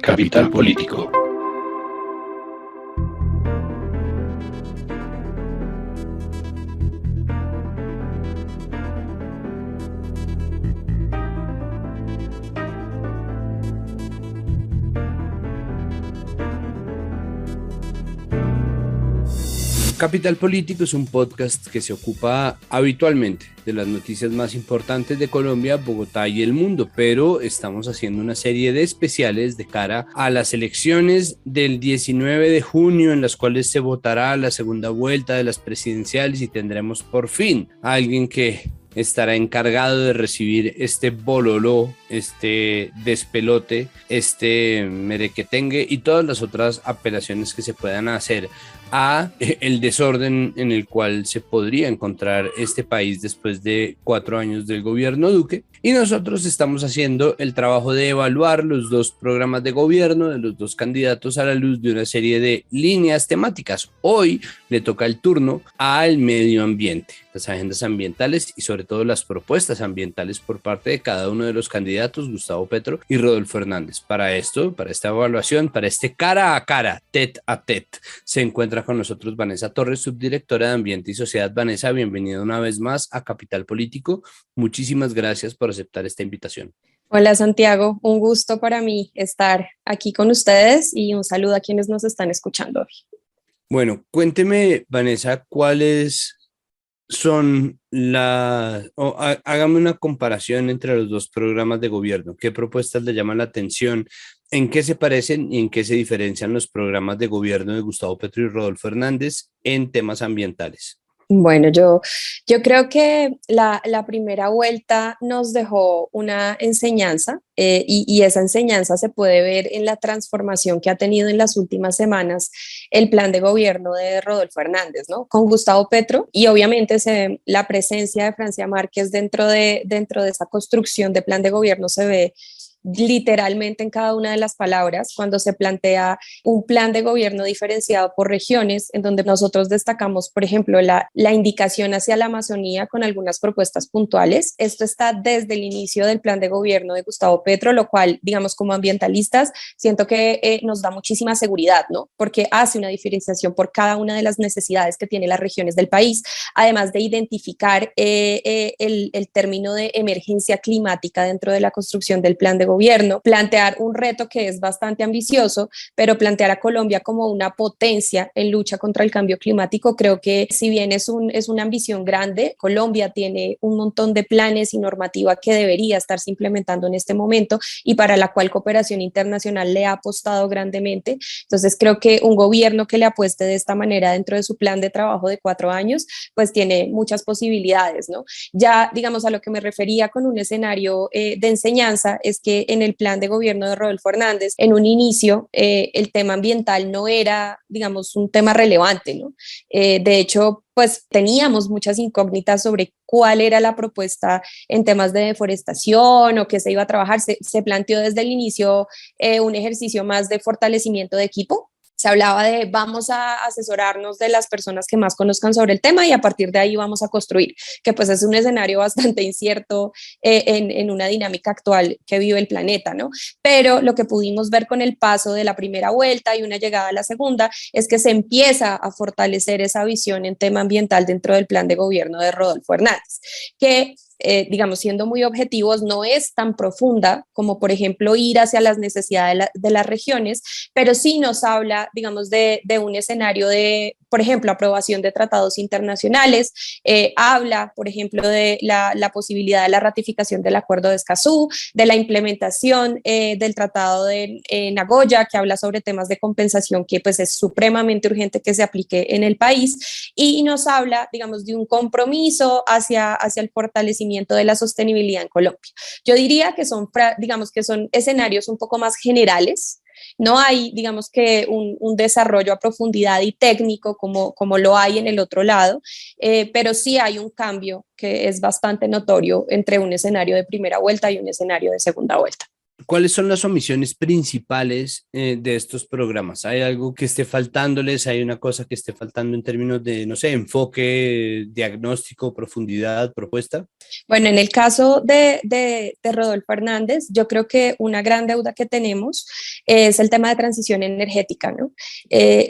Capital Político. Capital Político es un podcast que se ocupa habitualmente de las noticias más importantes de Colombia, Bogotá y el mundo, pero estamos haciendo una serie de especiales de cara a las elecciones del 19 de junio, en las cuales se votará la segunda vuelta de las presidenciales y tendremos por fin a alguien que estará encargado de recibir este bololó, este despelote, este merequetengue y todas las otras apelaciones que se puedan hacer a el desorden en el cual se podría encontrar este país después de 4 años del gobierno Duque. Y nosotros estamos haciendo el trabajo de evaluar los dos programas de gobierno de los dos candidatos a la luz de una serie de líneas temáticas. Hoy le toca el turno al medio ambiente, las agendas ambientales y sobre todo las propuestas ambientales por parte de cada uno de los candidatos, Gustavo Petro y Rodolfo Hernández. Para esto, para esta evaluación, para este cara a cara, tete a tete, se encuentra con nosotros Vanessa Torres, subdirectora de Ambiente y Sociedad. Vanessa, bienvenida una vez más a Capital Político. Muchísimas gracias por aceptar esta invitación. Hola Santiago, un gusto para mí estar aquí con ustedes y un saludo a quienes nos están escuchando hoy. Bueno, cuénteme, Vanessa, cuáles son hágame una comparación entre los dos programas de gobierno. ¿Qué propuestas le llaman la atención? ¿En qué se parecen y en qué se diferencian los programas de gobierno de Gustavo Petro y Rodolfo Hernández en temas ambientales? Bueno, yo creo que la primera vuelta nos dejó una enseñanza y esa enseñanza se puede ver en la transformación que ha tenido en las últimas semanas el plan de gobierno de Rodolfo Hernández, ¿no? Con Gustavo Petro y obviamente la presencia de Francia Márquez dentro de esa construcción de plan de gobierno se ve literalmente en cada una de las palabras cuando se plantea un plan de gobierno diferenciado por regiones, en donde nosotros destacamos, por ejemplo, la indicación hacia la Amazonía con algunas propuestas puntuales. Esto está desde el inicio del plan de gobierno de Gustavo Petro, lo cual, digamos, como ambientalistas, siento que nos da muchísima seguridad, ¿no? Porque hace una diferenciación por cada una de las necesidades que tienen las regiones del país, además de identificar el término de emergencia climática dentro de la construcción del plan de gobierno, plantear un reto que es bastante ambicioso, pero plantear a Colombia como una potencia en lucha contra el cambio climático. Creo que si bien es una ambición grande, Colombia tiene un montón de planes y normativa que debería estarse implementando en este momento y para la cual cooperación internacional le ha apostado grandemente. Entonces creo que un gobierno que le apueste de esta manera dentro de su plan de trabajo de 4 años, pues tiene muchas posibilidades, ¿no? Ya, digamos, a lo que me refería con un escenario de enseñanza es que en el plan de gobierno de Rodolfo Hernández, en un inicio, el tema ambiental no era, digamos, un tema relevante, ¿no? De hecho, pues teníamos muchas incógnitas sobre cuál era la propuesta en temas de deforestación o qué se iba a trabajar. Se planteó desde el inicio un ejercicio más de fortalecimiento de equipo. Se hablaba de vamos a asesorarnos de las personas que más conozcan sobre el tema y a partir de ahí vamos a construir, que pues es un escenario bastante incierto en una dinámica actual que vive el planeta, ¿no? Pero lo que pudimos ver con el paso de la primera vuelta y una llegada a la segunda es que se empieza a fortalecer esa visión en tema ambiental dentro del plan de gobierno de Rodolfo Hernández, que digamos, siendo muy objetivos, no es tan profunda como, por ejemplo, ir hacia las necesidades de las regiones, pero sí nos habla, digamos, de un escenario de, por ejemplo, aprobación de tratados internacionales, habla, por ejemplo, de la posibilidad de la ratificación del Acuerdo de Escazú, de la implementación del Tratado de Nagoya, que habla sobre temas de compensación que pues es supremamente urgente que se aplique en el país, y nos habla, digamos, de un compromiso hacia el fortalecimiento de la sostenibilidad en Colombia. Yo diría que digamos que son escenarios un poco más generales. No hay, digamos que un desarrollo a profundidad y técnico como lo hay en el otro lado, pero sí hay un cambio que es bastante notorio entre un escenario de primera vuelta y un escenario de segunda vuelta. ¿Cuáles son las omisiones principales de estos programas? ¿Hay algo que esté faltándoles? ¿Hay una cosa que esté faltando en términos de, no sé, enfoque, diagnóstico, profundidad, propuesta? Bueno, en el caso de Rodolfo Hernández, yo creo que una gran deuda que tenemos es el tema de transición energética, ¿no?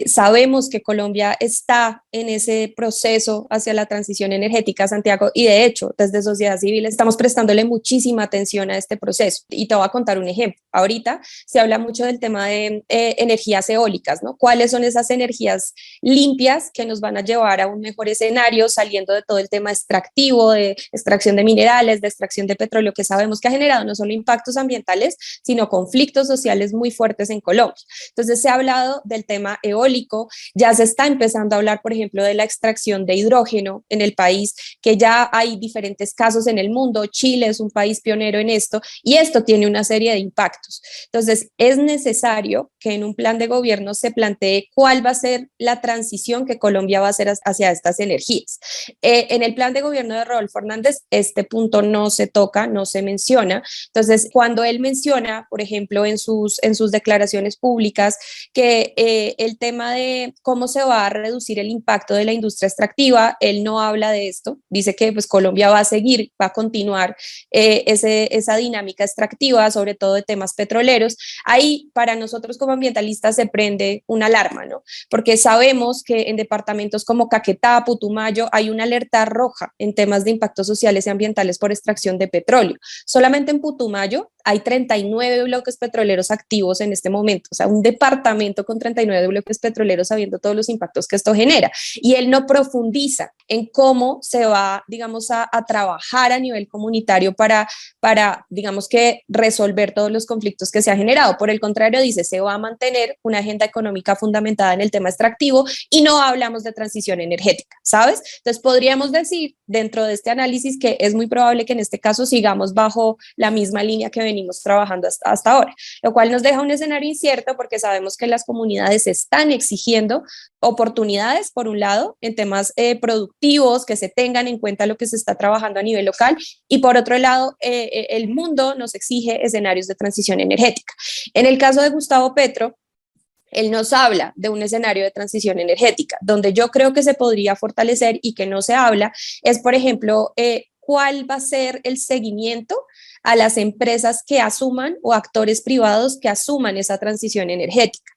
Sabemos que Colombia está en ese proceso hacia la transición energética, Santiago, y de hecho, desde sociedad civil estamos prestándole muchísima atención a este proceso. Y te voy a contar un ejemplo. Ahorita se habla mucho del tema de energías eólicas, ¿no? ¿Cuáles son esas energías limpias que nos van a llevar a un mejor escenario saliendo de todo el tema extractivo, de extracción de minerales, de extracción de petróleo, que sabemos que ha generado no solo impactos ambientales, sino conflictos sociales muy fuertes en Colombia? Entonces se ha hablado del tema eólico, ya se está empezando a hablar, por ejemplo, de la extracción de hidrógeno en el país, que ya hay diferentes casos en el mundo. Chile es un país pionero en esto y esto tiene una serie de impactos. Entonces es necesario que en un plan de gobierno se plantee cuál va a ser la transición que Colombia va a hacer hacia estas energías. En el plan de gobierno de Rodolfo Hernández, este punto no se toca, no se menciona. Entonces, cuando él menciona, por ejemplo, en sus declaraciones públicas, que el tema de cómo se va a reducir el impacto de la industria extractiva, él no habla de esto. Dice que pues, Colombia va a seguir, va a continuar esa dinámica extractiva, sobre todo de temas petroleros. Ahí, para nosotros como ambientalistas, se prende una alarma, ¿no? Porque sabemos que en departamentos como Caquetá, Putumayo, hay una alerta roja en temas de impactos sociales y ambientales por extracción de petróleo. Solamente en Putumayo hay 39 bloques petroleros activos en este momento, o sea, un departamento con 39 bloques petroleros sabiendo todos los impactos que esto genera. Y él no profundiza en cómo se va, digamos, a trabajar a nivel comunitario para, digamos que, resolver todos los conflictos que se han generado. Por el contrario, dice, se va a mantener una agenda económica fundamentada en el tema extractivo y no hablamos de transición energética, ¿sabes? Entonces, podríamos decir, dentro de este análisis, que es muy probable que en este caso sigamos bajo la misma línea que venimos trabajando hasta ahora, lo cual nos deja un escenario incierto porque sabemos que las comunidades están exigiendo oportunidades, por un lado, en temas productivos, que se tengan en cuenta lo que se está trabajando a nivel local, y por otro lado, el mundo nos exige escenarios de transición energética. En el caso de Gustavo Petro, él nos habla de un escenario de transición energética, donde yo creo que se podría fortalecer y que no se habla, es, por ejemplo, cuál va a ser el seguimiento a las empresas que asuman o actores privados que asuman esa transición energética.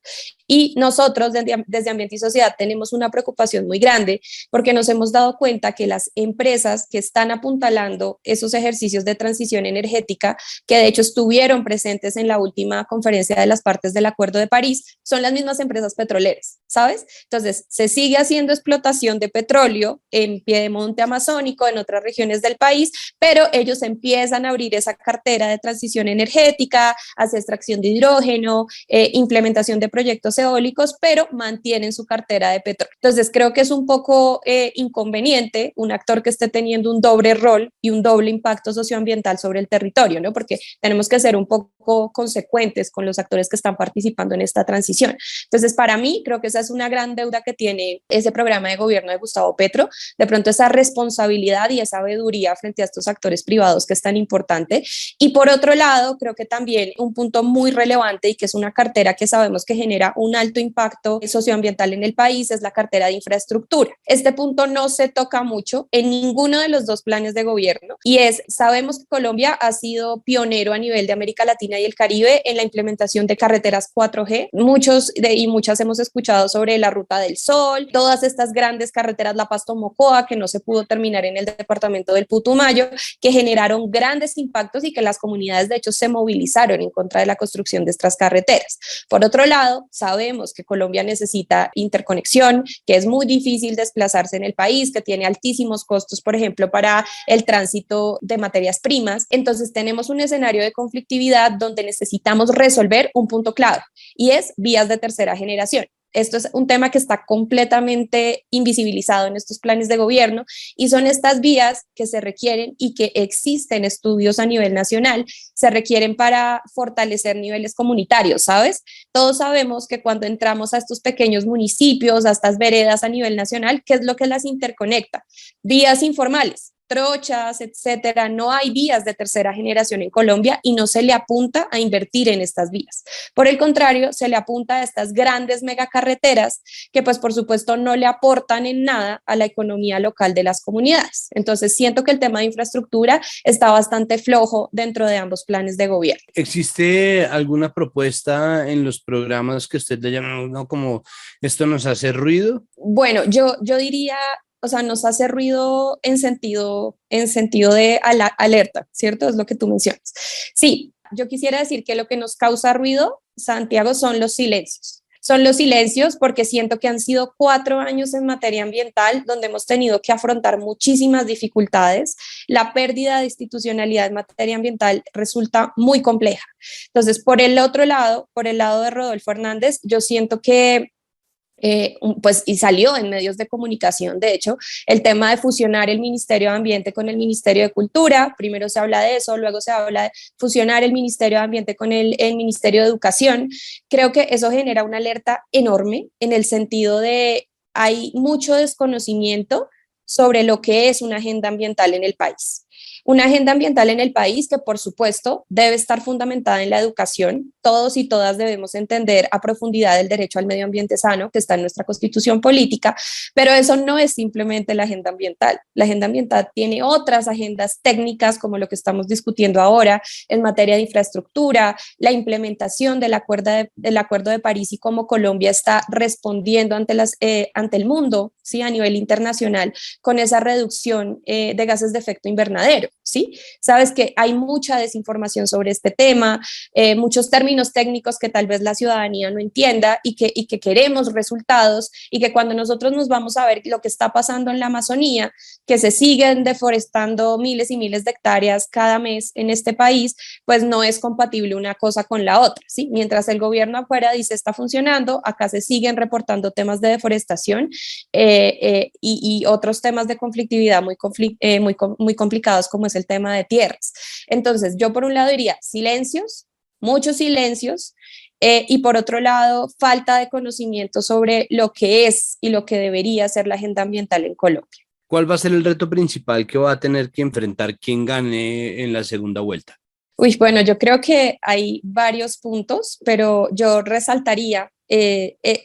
Y nosotros desde Ambiente y Sociedad tenemos una preocupación muy grande porque nos hemos dado cuenta que las empresas que están apuntalando esos ejercicios de transición energética, que de hecho estuvieron presentes en la última conferencia de las partes del Acuerdo de París, son las mismas empresas petroleras, ¿sabes? Entonces, se sigue haciendo explotación de petróleo en Piedemonte Amazónico, en otras regiones del país, pero ellos empiezan a abrir esa cartera de transición energética, hacia extracción de hidrógeno, implementación de proyectos eólicos, pero mantienen su cartera de petróleo. Entonces creo que es un poco inconveniente un actor que esté teniendo un doble rol y un doble impacto socioambiental sobre el territorio, ¿no? Porque tenemos que ser un poco consecuentes con los actores que están participando en esta transición. Entonces, para mí, creo que esa es una gran deuda que tiene ese programa de gobierno de Gustavo Petro, de pronto esa responsabilidad y esa sabiduría frente a estos actores privados que es tan importante. Y por otro lado, creo que también un punto muy relevante y que es una cartera que sabemos que genera un alto impacto socioambiental en el país es la cartera de infraestructura. Este punto no se toca mucho en ninguno de los dos planes de gobierno y sabemos que Colombia ha sido pionero a nivel de América Latina y el Caribe en la implementación de carreteras 4G. Muchos y muchas hemos escuchado sobre la Ruta del Sol, todas estas grandes carreteras, la Pasto-Mocoa, que no se pudo terminar en el departamento del Putumayo, que generaron grandes impactos y que las comunidades de hecho se movilizaron en contra de la construcción de estas carreteras. Por otro lado, sabemos que Colombia necesita interconexión, que es muy difícil desplazarse en el país, que tiene altísimos costos, por ejemplo, para el tránsito de materias primas. Entonces tenemos un escenario de conflictividad donde necesitamos resolver un punto clave y es vías de tercera generación. Esto es un tema que está completamente invisibilizado en estos planes de gobierno y son estas vías que se requieren y que existen estudios a nivel nacional, se requieren para fortalecer niveles comunitarios, ¿sabes? Todos sabemos que cuando entramos a estos pequeños municipios, a estas veredas a nivel nacional, ¿qué es lo que las interconecta? Vías informales. trochas, etcétera. No hay vías de tercera generación en Colombia y no se le apunta a invertir en estas vías. Por el contrario, se le apunta a estas grandes megacarreteras que pues por supuesto no le aportan en nada a la economía local de las comunidades. Entonces siento que el tema de infraestructura está bastante flojo dentro de ambos planes de gobierno. ¿Existe alguna propuesta en los programas que usted le llama, no, como esto nos hace ruido? Bueno, yo diría, o sea, nos hace ruido en sentido de alerta, ¿cierto? Es lo que tú mencionas. Sí, yo quisiera decir que lo que nos causa ruido, Santiago, son los silencios. Son los silencios porque siento que han sido 4 años en materia ambiental donde hemos tenido que afrontar muchísimas dificultades. La pérdida de institucionalidad en materia ambiental resulta muy compleja. Entonces, por el otro lado, por el lado de Rodolfo Hernández, yo siento que pues, y salió en medios de comunicación, de hecho, el tema de fusionar el Ministerio de Ambiente con el Ministerio de Cultura. Primero se habla de eso, luego se habla de fusionar el Ministerio de Ambiente con el Ministerio de Educación. Creo que eso genera una alerta enorme en el sentido de hay mucho desconocimiento sobre lo que es una agenda ambiental en el país. Una agenda ambiental en el país que, por supuesto, debe estar fundamentada en la educación. Todos y todas debemos entender a profundidad el derecho al medio ambiente sano que está en nuestra constitución política, pero eso no es simplemente la agenda ambiental. La agenda ambiental tiene otras agendas técnicas, como lo que estamos discutiendo ahora en materia de infraestructura, la implementación del Acuerdo de París y cómo Colombia está respondiendo ante el mundo, ¿sí? A nivel internacional, con esa reducción de gases de efecto invernadero. ¿Sí? Sabes que hay mucha desinformación sobre este tema, muchos términos técnicos que tal vez la ciudadanía no entienda y que queremos resultados y que cuando nosotros nos vamos a ver lo que está pasando en la Amazonía, que se siguen deforestando miles y miles de hectáreas cada mes en este país, pues no es compatible una cosa con la otra, ¿sí? Mientras el gobierno afuera dice está funcionando, acá se siguen reportando temas de deforestación y otros temas de conflictividad muy complicados como es el tema de tierras. Entonces, yo por un lado diría silencios, muchos silencios, y por otro lado, falta de conocimiento sobre lo que es y lo que debería ser la agenda ambiental en Colombia. ¿Cuál va a ser el reto principal que va a tener que enfrentar quien gane en la segunda vuelta? Uy, bueno, yo creo que hay varios puntos, pero yo resaltaría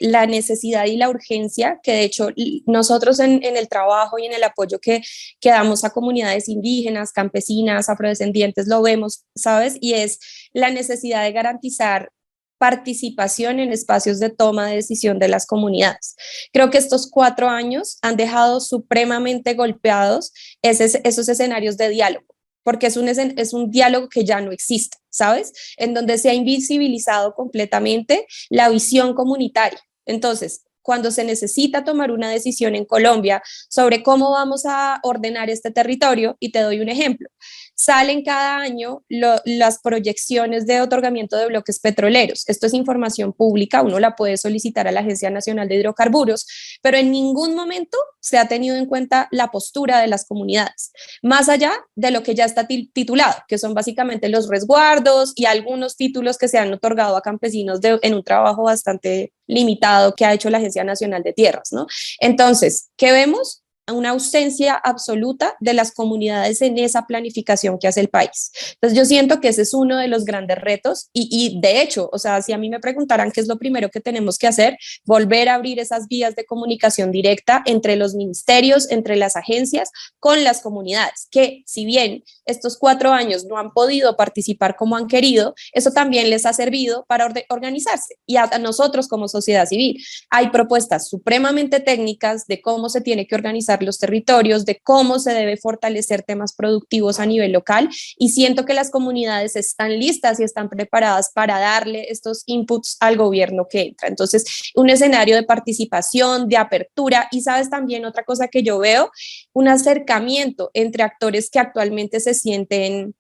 la necesidad y la urgencia que de hecho nosotros en el trabajo y en el apoyo que damos a comunidades indígenas, campesinas, afrodescendientes, lo vemos, ¿sabes? Y es la necesidad de garantizar participación en espacios de toma de decisión de las comunidades. Creo que estos 4 años han dejado supremamente golpeados esos escenarios de diálogo porque es un diálogo que ya no existe, ¿sabes? En donde se ha invisibilizado completamente la visión comunitaria. Entonces, cuando se necesita tomar una decisión en Colombia sobre cómo vamos a ordenar este territorio, y te doy un ejemplo, salen cada año las proyecciones de otorgamiento de bloques petroleros. Esto es información pública, uno la puede solicitar a la Agencia Nacional de Hidrocarburos, pero en ningún momento se ha tenido en cuenta la postura de las comunidades, más allá de lo que ya está titulado, que son básicamente los resguardos y algunos títulos que se han otorgado a campesinos en un trabajo bastante limitado que ha hecho la Agencia Nacional de Tierras, ¿no? Entonces, ¿qué vemos? Una ausencia absoluta de las comunidades en esa planificación que hace el país. Entonces yo siento que ese es uno de los grandes retos y de hecho, o sea, si a mí me preguntaran qué es lo primero que tenemos que hacer, volver a abrir esas vías de comunicación directa entre los ministerios, entre las agencias, con las comunidades, que si bien estos 4 años no han podido participar como han querido, eso también les ha servido para organizarse y a nosotros como sociedad civil. Hay propuestas supremamente técnicas de cómo se tiene que organizar los territorios, de cómo se debe fortalecer temas productivos a nivel local y siento que las comunidades están listas y están preparadas para darle estos inputs al gobierno que entra. Entonces, un escenario de participación, de apertura y sabes también otra cosa que yo veo, un acercamiento entre actores que actualmente se sienten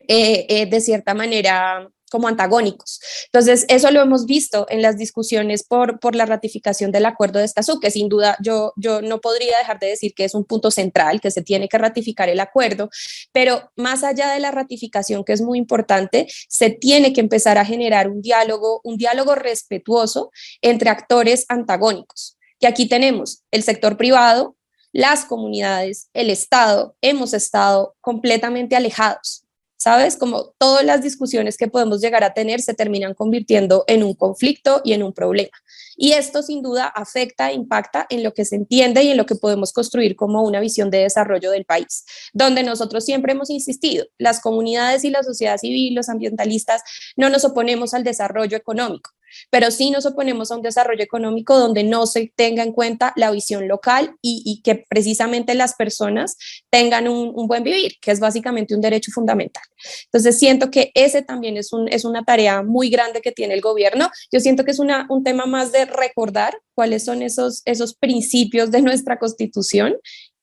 de cierta manera como antagónicos. Entonces, eso lo hemos visto en las discusiones por la ratificación del acuerdo de Escazú, que sin duda yo no podría dejar de decir que es un punto central, que se tiene que ratificar el acuerdo, pero más allá de la ratificación, que es muy importante, se tiene que empezar a generar un diálogo respetuoso entre actores antagónicos. Y aquí tenemos el sector privado, las comunidades, el Estado, hemos estado completamente alejados. ¿Sabes? Como todas las discusiones que podemos llegar a tener se terminan convirtiendo en un conflicto y en un problema. Y esto sin duda afecta e impacta en lo que se entiende y en lo que podemos construir como una visión de desarrollo del país, donde nosotros siempre hemos insistido, las comunidades y la sociedad civil, los ambientalistas, no nos oponemos al desarrollo económico, pero sí nos oponemos a un desarrollo económico donde no se tenga en cuenta la visión local y que precisamente las personas tengan un buen vivir, que es básicamente un derecho fundamental. Entonces siento que ese también es una tarea muy grande que tiene el gobierno. Yo siento que es un tema más de recordar cuáles son esos principios de nuestra Constitución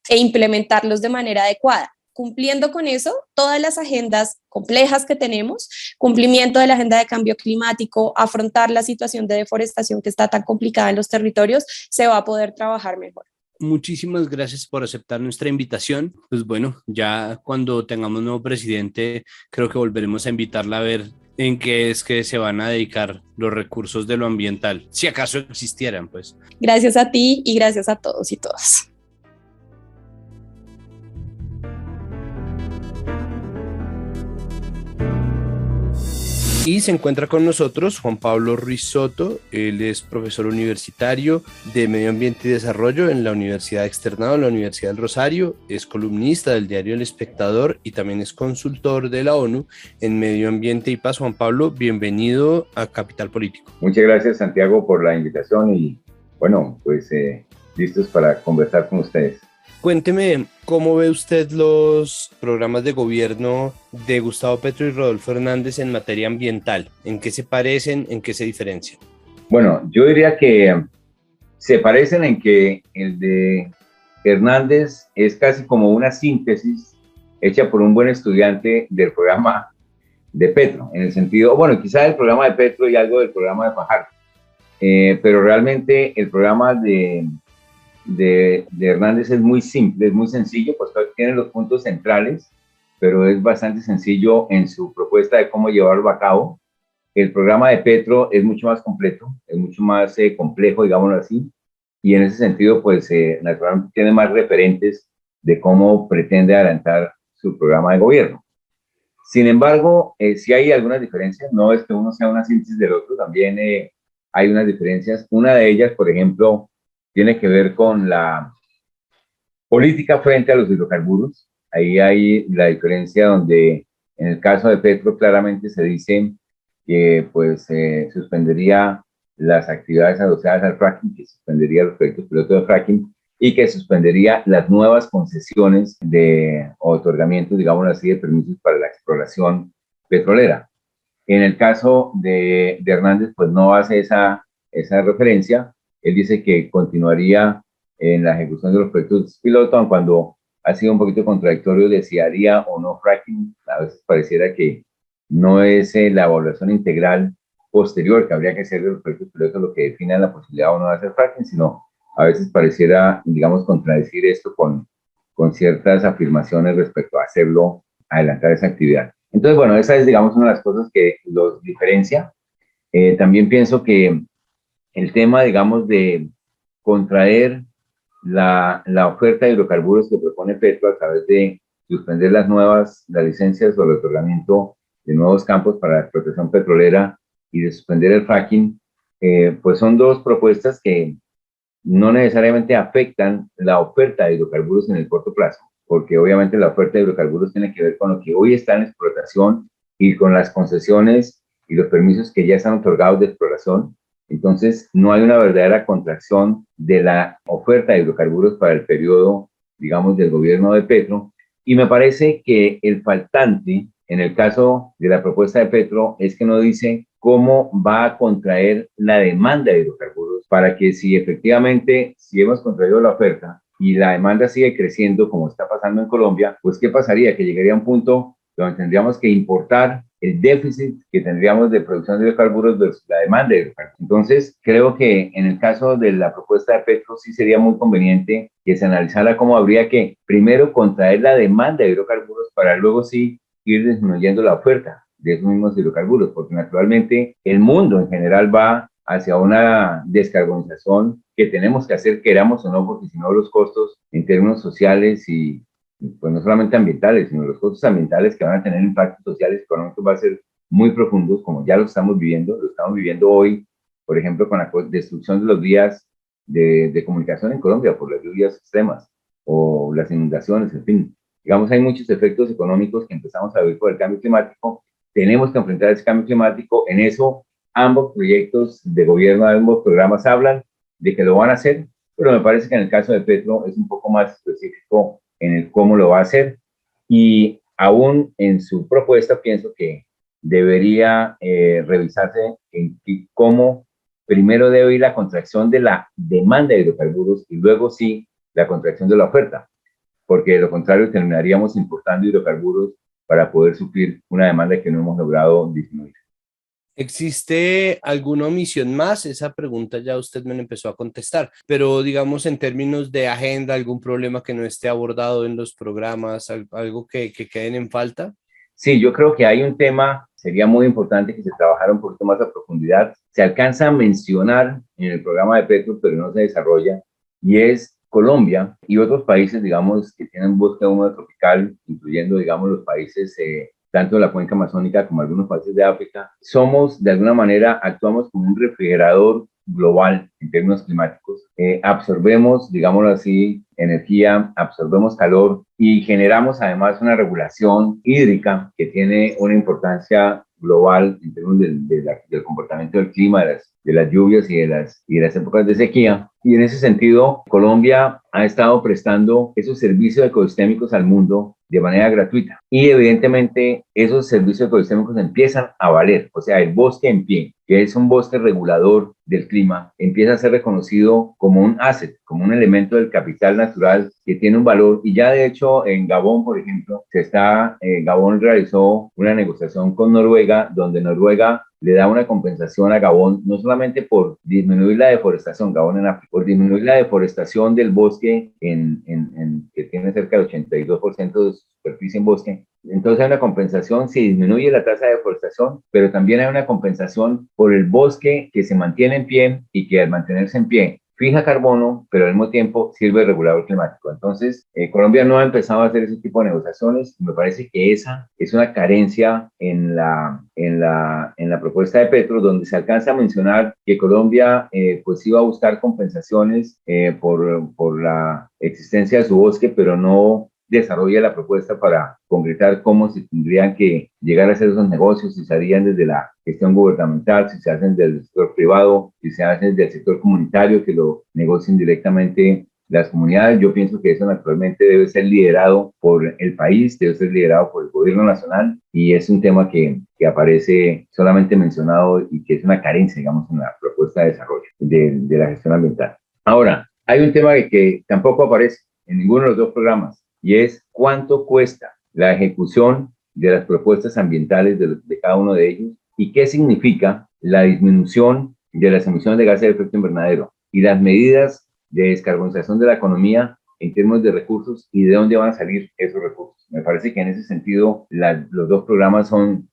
e implementarlos de manera adecuada. Cumpliendo con eso, todas las agendas complejas que tenemos, cumplimiento de la agenda de cambio climático, afrontar la situación de deforestación que está tan complicada en los territorios, se va a poder trabajar mejor. Muchísimas gracias por aceptar nuestra invitación. Pues bueno, ya cuando tengamos nuevo presidente, creo que volveremos a invitarla a ver en qué es que se van a dedicar los recursos de lo ambiental, si acaso existieran, pues. Gracias a ti y gracias a todos y todas. Y se encuentra con nosotros Juan Pablo Ruiz Soto. Él es profesor universitario de Medio Ambiente y Desarrollo en la Universidad Externado, en la Universidad del Rosario. Es columnista del diario El Espectador y también es consultor de la ONU en Medio Ambiente y Paz. Juan Pablo, bienvenido a Capital Político. Muchas gracias, Santiago, por la invitación y bueno, pues listos para conversar con ustedes. Cuénteme, ¿cómo ve usted los programas de gobierno de Gustavo Petro y Rodolfo Hernández en materia ambiental? ¿En qué se parecen? ¿En qué se diferencian? Bueno, yo diría que se parecen en que el de Hernández es casi como una síntesis hecha por un buen estudiante del programa de Petro, en el sentido, bueno, quizás el programa de Petro y algo del programa de Fajardo, pero realmente el programa de Hernández es muy simple, es muy sencillo, pues tiene los puntos centrales, pero es bastante sencillo en su propuesta de cómo llevarlo a cabo. El programa de Petro es mucho más completo, es mucho más complejo, digámoslo así, y en ese sentido, pues naturalmente tiene más referentes de cómo pretende adelantar su programa de gobierno. Sin embargo, sí hay algunas diferencias, no es que uno sea una síntesis del otro, también hay unas diferencias. Una de ellas, por ejemplo, tiene que ver con la política frente a los hidrocarburos. Ahí hay la diferencia donde en el caso de Petro claramente se dice que pues suspendería las actividades asociadas al fracking, que suspendería los proyectos pilotos de fracking y que suspendería las nuevas concesiones de otorgamiento, digamos así, de permisos para la exploración petrolera. En el caso de Hernández, pues no hace esa referencia. Él dice que continuaría en la ejecución de los proyectos piloto, aun cuando ha sido un poquito contradictorio de si haría o no fracking. A veces pareciera que no es la evaluación integral posterior que habría que hacer de los proyectos pilotos lo que define la posibilidad o no de hacer fracking, sino a veces pareciera, digamos, contradecir esto con ciertas afirmaciones respecto a hacerlo, adelantar esa actividad. Entonces, bueno, esa es, digamos, una de las cosas que los diferencia. También pienso que el tema, digamos, de contraer la oferta de hidrocarburos que propone Petro a través de suspender las licencias o el otorgamiento de nuevos campos para la explotación petrolera y de suspender el fracking, pues son dos propuestas que no necesariamente afectan la oferta de hidrocarburos en el corto plazo, porque obviamente la oferta de hidrocarburos tiene que ver con lo que hoy está en explotación y con las concesiones y los permisos que ya están otorgados de exploración. Entonces, no hay una verdadera contracción de la oferta de hidrocarburos para el periodo, digamos, del gobierno de Petro. Y me parece que el faltante, en el caso de la propuesta de Petro, es que no dice cómo va a contraer la demanda de hidrocarburos para que si efectivamente, si hemos contraído la oferta y la demanda sigue creciendo como está pasando en Colombia, pues ¿qué pasaría? Que llegaría a un punto donde tendríamos que importar el déficit que tendríamos de producción de hidrocarburos versus la demanda de hidrocarburos. Entonces, creo que en el caso de la propuesta de Petro sí sería muy conveniente que se analizara cómo habría que primero contraer la demanda de hidrocarburos para luego sí ir disminuyendo la oferta de esos mismos hidrocarburos, porque naturalmente el mundo en general va hacia una descarbonización que tenemos que hacer, queramos o no, porque si no los costos en términos sociales y pues no solamente ambientales, sino los costos ambientales que van a tener impactos sociales y económicos va a ser muy profundos, como ya lo estamos viviendo hoy, por ejemplo, con la destrucción de los vías de comunicación en Colombia por las lluvias extremas o las inundaciones, en fin. Digamos, hay muchos efectos económicos que empezamos a ver por el cambio climático. Tenemos que enfrentar ese cambio climático. En eso, ambos proyectos de gobierno, ambos programas hablan de que lo van a hacer, pero me parece que en el caso de Petro es un poco más específico en el cómo lo va a hacer. Y aún en su propuesta pienso que debería revisarse en cómo primero debe ir la contracción de la demanda de hidrocarburos y luego sí la contracción de la oferta, porque de lo contrario terminaríamos importando hidrocarburos para poder suplir una demanda que no hemos logrado disminuir. ¿Existe alguna omisión más? Esa pregunta ya usted me la empezó a contestar, pero digamos en términos de agenda, algún problema que no esté abordado en los programas, algo que queden en falta. Sí, yo creo que hay un tema, sería muy importante que se trabajara un poquito más a profundidad. Se alcanza a mencionar en el programa de Petro, pero no se desarrolla, y es Colombia y otros países, digamos, que tienen bosque húmedo tropical, incluyendo, digamos, los países tanto de la cuenca amazónica como algunos países de África. Somos, de alguna manera, actuamos como un refrigerador global en términos climáticos. Absorbemos, digámoslo así, energía, absorbemos calor y generamos además una regulación hídrica que tiene una importancia global en términos del comportamiento del clima, de las lluvias y de las épocas de sequía. Y en ese sentido, Colombia ha estado prestando esos servicios ecosistémicos al mundo de manera gratuita. Y evidentemente esos servicios ecosistémicos empiezan a valer. O sea, el bosque en pie, que es un bosque regulador del clima, empieza a ser reconocido como un asset, como un elemento del capital natural que tiene un valor. Y ya de hecho en Gabón, por ejemplo, Gabón realizó una negociación con Noruega, donde Noruega le da una compensación a Gabón, no solamente por disminuir la deforestación, Gabón en África, por disminuir la deforestación del bosque que tiene cerca del 82% de su superficie en bosque. Entonces hay una compensación, se disminuye la tasa de deforestación, pero también hay una compensación por el bosque que se mantiene en pie y que al mantenerse en pie fija carbono, pero al mismo tiempo sirve de regulador climático. Entonces, Colombia no ha empezado a hacer ese tipo de negociaciones. Me parece que esa es una carencia en la propuesta de Petro, donde se alcanza a mencionar que Colombia pues iba a buscar compensaciones por la existencia de su bosque, pero no desarrolla la propuesta para concretar cómo se tendrían que llegar a hacer esos negocios, si se harían desde la gestión gubernamental, si se hacen del sector privado, si se hacen del sector comunitario, que lo negocien directamente las comunidades. Yo pienso que eso naturalmente debe ser liderado por el país, debe ser liderado por el gobierno nacional, y es un tema que aparece solamente mencionado y que es una carencia, digamos, en la propuesta de desarrollo de la gestión ambiental. Ahora, hay un tema que tampoco aparece en ninguno de los dos programas, y es cuánto cuesta la ejecución de las propuestas ambientales de cada uno de ellos y qué significa la disminución de las emisiones de gases de efecto invernadero y las medidas de descarbonización de la economía en términos de recursos y de dónde van a salir esos recursos. Me parece que en ese sentido los dos programas son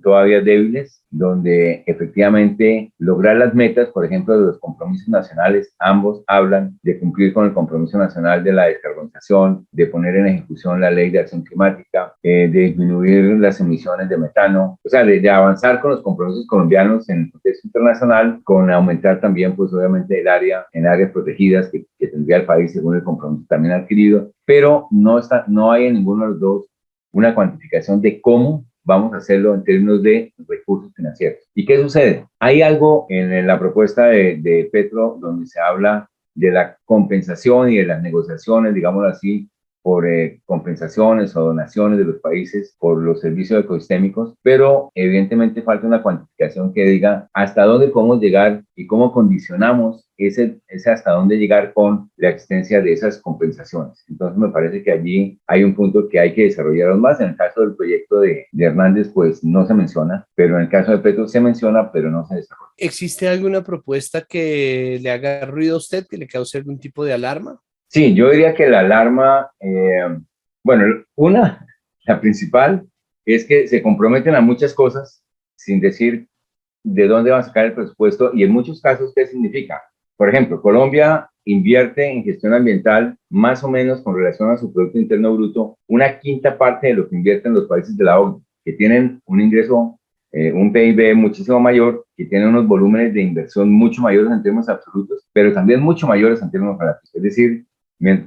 todavía débiles, donde efectivamente lograr las metas, por ejemplo, de los compromisos nacionales, ambos hablan de cumplir con el compromiso nacional de la descarbonización, de poner en ejecución la ley de acción climática, de disminuir las emisiones de metano, o sea, de avanzar con los compromisos colombianos en el contexto internacional, con aumentar también, pues obviamente, el área en áreas protegidas que tendría el país según el compromiso también adquirido, pero no hay en ninguno de los dos una cuantificación de cómo vamos a hacerlo en términos de recursos financieros. ¿Y qué sucede? Hay algo en la propuesta de Petro donde se habla de la compensación y de las negociaciones, digámoslo así, por compensaciones o donaciones de los países por los servicios ecosistémicos, pero evidentemente falta una cuantificación que diga hasta dónde podemos llegar y cómo condicionamos ese hasta dónde llegar con la existencia de esas compensaciones. Entonces me parece que allí hay un punto que hay que desarrollar más. En el caso del proyecto de Hernández, pues no se menciona, pero en el caso de Petro se menciona, pero no se desarrolla. ¿Existe alguna propuesta que le haga ruido a usted, que le cause algún tipo de alarma? Sí, yo diría que la alarma, bueno, la principal, es que se comprometen a muchas cosas sin decir de dónde va a sacar el presupuesto y en muchos casos, ¿qué significa? Por ejemplo, Colombia invierte en gestión ambiental más o menos con relación a su Producto Interno Bruto, una quinta parte de lo que invierten los países de la OCDE, que tienen un ingreso, un PIB muchísimo mayor, que tienen unos volúmenes de inversión mucho mayores en términos absolutos, pero también mucho mayores en términos relativos. Es decir,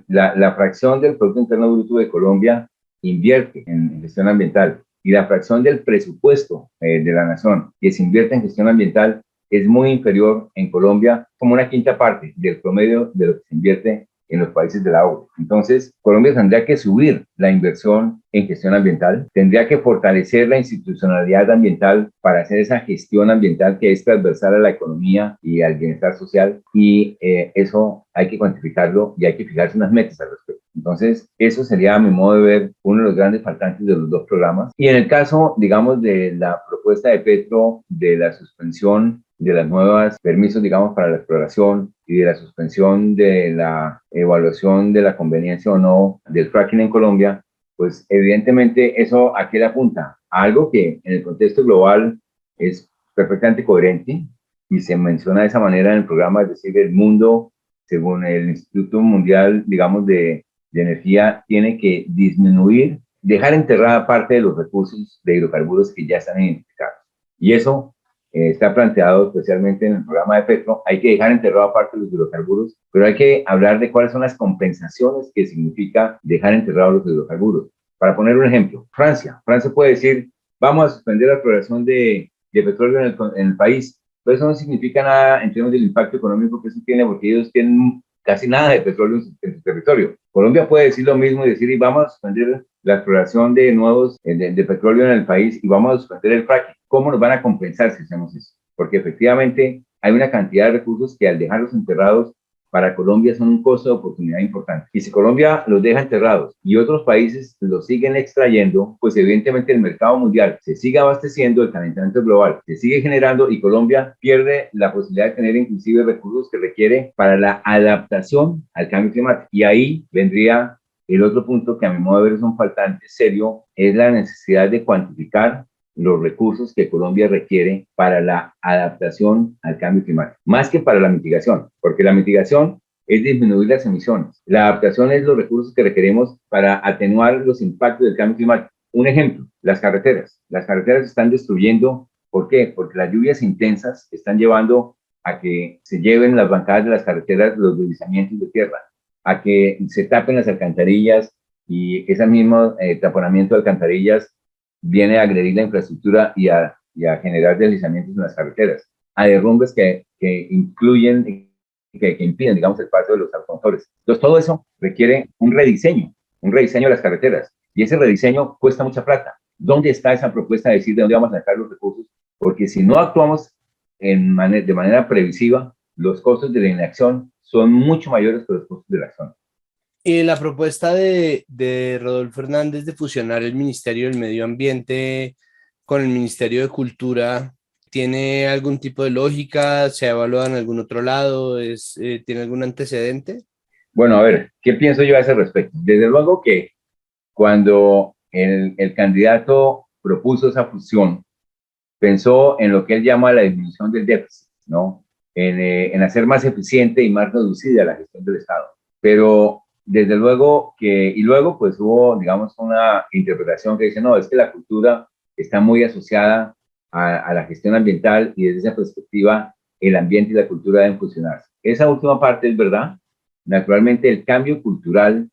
la fracción del Producto Interno Bruto de Colombia invierte en gestión ambiental y la fracción del presupuesto de la nación que se invierte en gestión ambiental es muy inferior en Colombia, como una quinta parte del promedio de lo que se invierte en los países de la OCDE. Entonces, Colombia tendría que subir la inversión en gestión ambiental, tendría que fortalecer la institucionalidad ambiental para hacer esa gestión ambiental que es transversal a la economía y al bienestar social, y eso hay que cuantificarlo y hay que fijarse unas metas al respecto. Entonces, eso sería, a mi modo de ver, uno de los grandes faltantes de los dos programas. Y en el caso, digamos, de la propuesta de Petro de la suspensión de las nuevas permisos, digamos, para la exploración y de la suspensión de la evaluación de la conveniencia o no del fracking en Colombia, pues evidentemente eso a qué le apunta, a algo que en el contexto global es perfectamente coherente y se menciona de esa manera en el programa, es decir, el mundo, según el Instituto Mundial, digamos, de Energía, tiene que disminuir, dejar enterrada parte de los recursos de hidrocarburos que ya están identificados. Y eso está planteado especialmente en el programa de Petro. Hay que dejar enterrado aparte los hidrocarburos, pero hay que hablar de cuáles son las compensaciones que significa dejar enterrados los hidrocarburos. Para poner un ejemplo, Francia puede decir, vamos a suspender la exploración de petróleo en el país, pero eso no significa nada en términos del impacto económico que eso tiene, porque ellos tienen casi nada de petróleo en su territorio. Colombia puede decir lo mismo y decir, y vamos a suspender la exploración de nuevos de petróleo en el país y vamos a suspender el fracking. ¿Cómo nos van a compensar si hacemos eso? Porque efectivamente hay una cantidad de recursos que al dejarlos enterrados para Colombia son un costo de oportunidad importante. Y si Colombia los deja enterrados y otros países los siguen extrayendo, pues evidentemente el mercado mundial se sigue abasteciendo, el calentamiento global se sigue generando y Colombia pierde la posibilidad de tener inclusive recursos que requiere para la adaptación al cambio climático. Y ahí vendría el otro punto que a mi modo de ver es un faltante serio, es la necesidad de cuantificar los recursos que Colombia requiere para la adaptación al cambio climático, más que para la mitigación, porque la mitigación es disminuir las emisiones. La adaptación es los recursos que requeremos para atenuar los impactos del cambio climático. Un ejemplo, las carreteras. Las carreteras se están destruyendo. ¿Por qué? Porque las lluvias intensas están llevando a que se lleven las bancadas de las carreteras los deslizamientos de tierra, a que se tapen las alcantarillas y ese mismo taponamiento de alcantarillas viene a agredir la infraestructura y a generar deslizamientos en las carreteras, a derrumbes que incluyen, que impiden, digamos, el paso de los automotores. Entonces, todo eso requiere un rediseño de las carreteras, y ese rediseño cuesta mucha plata. ¿Dónde está esa propuesta de decir de dónde vamos a sacar los recursos? Porque si no actuamos de manera previsiva, los costos de la inacción son mucho mayores que los costos de la acción. Y la propuesta de Rodolfo Hernández de fusionar el Ministerio del Medio Ambiente con el Ministerio de Cultura, ¿tiene algún tipo de lógica? ¿Se ha evaluado en algún otro lado? ¿Tiene algún antecedente? Bueno, a ver, ¿qué pienso yo a ese respecto? Desde luego que cuando el candidato propuso esa fusión, pensó en lo que él llama la disminución del déficit, ¿no? En hacer más eficiente y más reducida la gestión del Estado. Pero desde luego que, y luego pues hubo, digamos, una interpretación que dice, no, es que la cultura está muy asociada a la gestión ambiental y desde esa perspectiva el ambiente y la cultura deben fusionarse. Esa última parte es verdad. Naturalmente el cambio cultural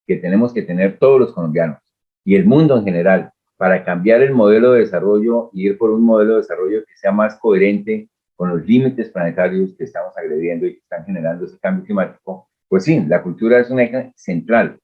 que tenemos que tener todos los colombianos y el mundo en general para cambiar el modelo de desarrollo y ir por un modelo de desarrollo que sea más coherente con los límites planetarios que estamos agrediendo y que están generando ese cambio climático, pues sí, la cultura es un eje central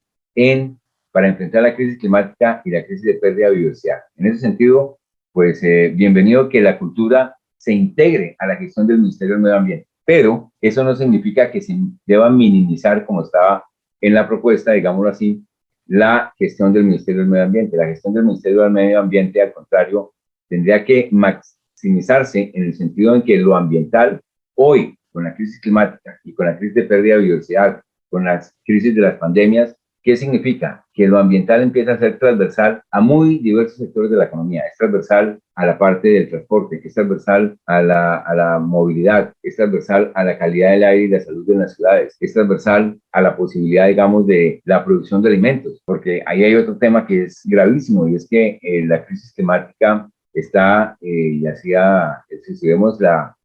para enfrentar la crisis climática y la crisis de pérdida de biodiversidad. En ese sentido, pues bienvenido que la cultura se integre a la gestión del Ministerio del Medio Ambiente, pero eso no significa que se deba minimizar, como estaba en la propuesta, digámoslo así, la gestión del Ministerio del Medio Ambiente. La gestión del Ministerio del Medio Ambiente, al contrario, tendría que maximizarse en el sentido en que lo ambiental, hoy, con la crisis climática y con la crisis de pérdida de biodiversidad, con las crisis de las pandemias, ¿Qué significa? Que lo ambiental empieza a ser transversal a muy diversos sectores de la economía. Es transversal a la parte del transporte, es transversal a la movilidad, es transversal a la calidad del aire y la salud de las ciudades, es transversal a la posibilidad, digamos, de la producción de alimentos, porque ahí hay otro tema que es gravísimo y es que la crisis climática está, y hacía, si vemos la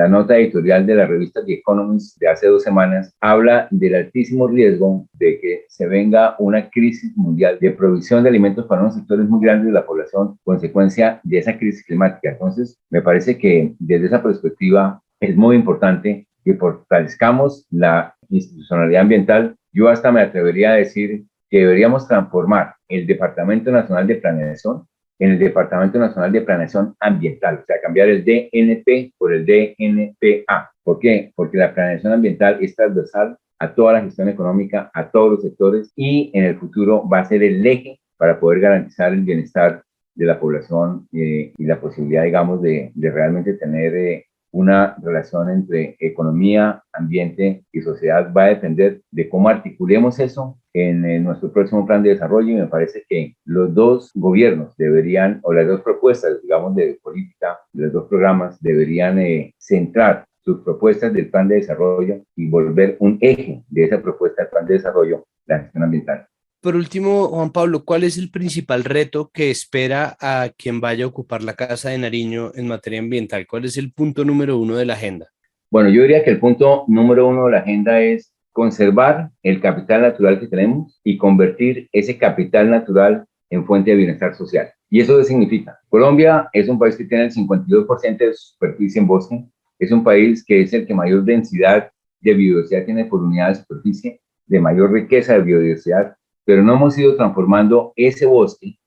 nota editorial de la revista The Economist de hace 2 semanas, habla del altísimo riesgo de que se venga una crisis mundial de provisión de alimentos para unos sectores muy grandes de la población, consecuencia de esa crisis climática. Entonces, me parece que desde esa perspectiva es muy importante que fortalezcamos la institucionalidad ambiental. Yo hasta me atrevería a decir que deberíamos transformar el Departamento Nacional de Planeación en el Departamento Nacional de Planeación Ambiental, o sea, cambiar el DNP por el DNPA. ¿Por qué? Porque la planeación ambiental es transversal a toda la gestión económica, a todos los sectores, y en el futuro va a ser el eje para poder garantizar el bienestar de la población y la posibilidad, digamos, de realmente tener una relación entre economía, ambiente y sociedad. Va a depender de cómo articulemos eso en nuestro próximo plan de desarrollo, y me parece que los 2 gobiernos deberían, o las 2 propuestas, digamos, de política, los 2 programas deberían centrar sus propuestas del plan de desarrollo y volver un eje de esa propuesta del plan de desarrollo la gestión ambiental. Por último, Juan Pablo, ¿cuál es el principal reto que espera a quien vaya a ocupar la Casa de Nariño en materia ambiental? ¿Cuál es el punto número 1 de la agenda? Bueno, yo diría que el punto número 1 de la agenda es conservar el capital natural que tenemos y convertir ese capital natural en fuente de bienestar social. ¿Y eso qué significa? Colombia es un país que tiene el 52% de su superficie en bosque, es un país que es el que mayor densidad de biodiversidad tiene por unidad de superficie, de mayor riqueza de biodiversidad, pero no hemos ido transformando ese bosque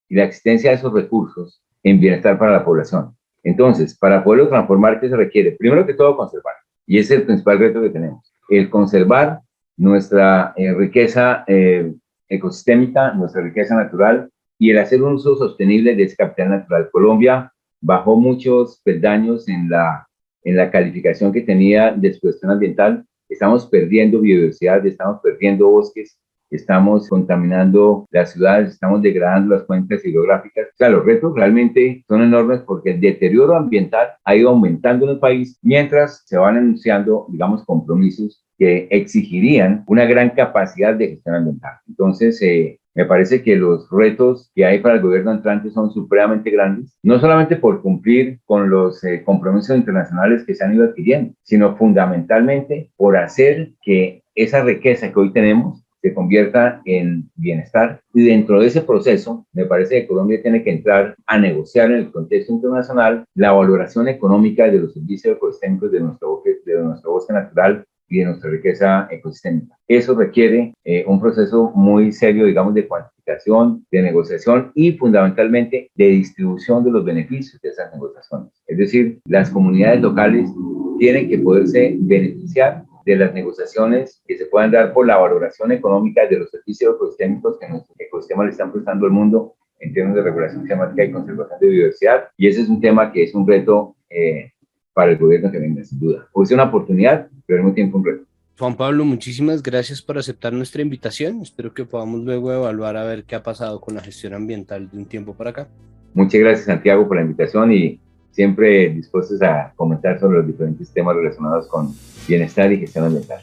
y la existencia de esos recursos en bienestar para la población. Entonces, para poderlo transformar, ¿qué se requiere? Primero que todo, conservar. Y ese es el principal reto que tenemos. El conservar nuestra riqueza ecosistémica, nuestra riqueza natural, y el hacer un uso sostenible de ese capital natural. Colombia bajó muchos peldaños en la calificación que tenía de su gestión ambiental. Estamos perdiendo biodiversidad, estamos perdiendo bosques, estamos contaminando las ciudades, estamos degradando las cuencas hidrográficas. O sea, los retos realmente son enormes porque el deterioro ambiental ha ido aumentando en el país mientras se van anunciando, digamos, compromisos que exigirían una gran capacidad de gestión ambiental. Entonces, me parece que los retos que hay para el gobierno entrante son supremamente grandes, no solamente por cumplir con los compromisos internacionales que se han ido adquiriendo, sino fundamentalmente por hacer que esa riqueza que hoy tenemos se convierta en bienestar. Y dentro de ese proceso, me parece que Colombia tiene que entrar a negociar en el contexto internacional la valoración económica de los servicios ecosistémicos de nuestro bosque natural y de nuestra riqueza ecosistémica. Eso requiere un proceso muy serio, digamos, de cuantificación, de negociación y fundamentalmente de distribución de los beneficios de esas negociaciones. Es decir, las comunidades locales tienen que poderse beneficiar de las negociaciones que se puedan dar por la valoración económica de los servicios ecosistémicos que nuestros ecosistemas le están prestando al mundo en términos de regulación climática y conservación de biodiversidad. Y ese es un tema que es un reto para el gobierno que venga, sin duda. Hoy es una oportunidad, pero al mismo tiempo un reto. Juan Pablo, muchísimas gracias por aceptar nuestra invitación. Espero que podamos luego evaluar a ver qué ha pasado con la gestión ambiental de un tiempo para acá. Muchas gracias, Santiago, por la invitación y siempre dispuestos a comentar sobre los diferentes temas relacionados con bienestar y gestión ambiental.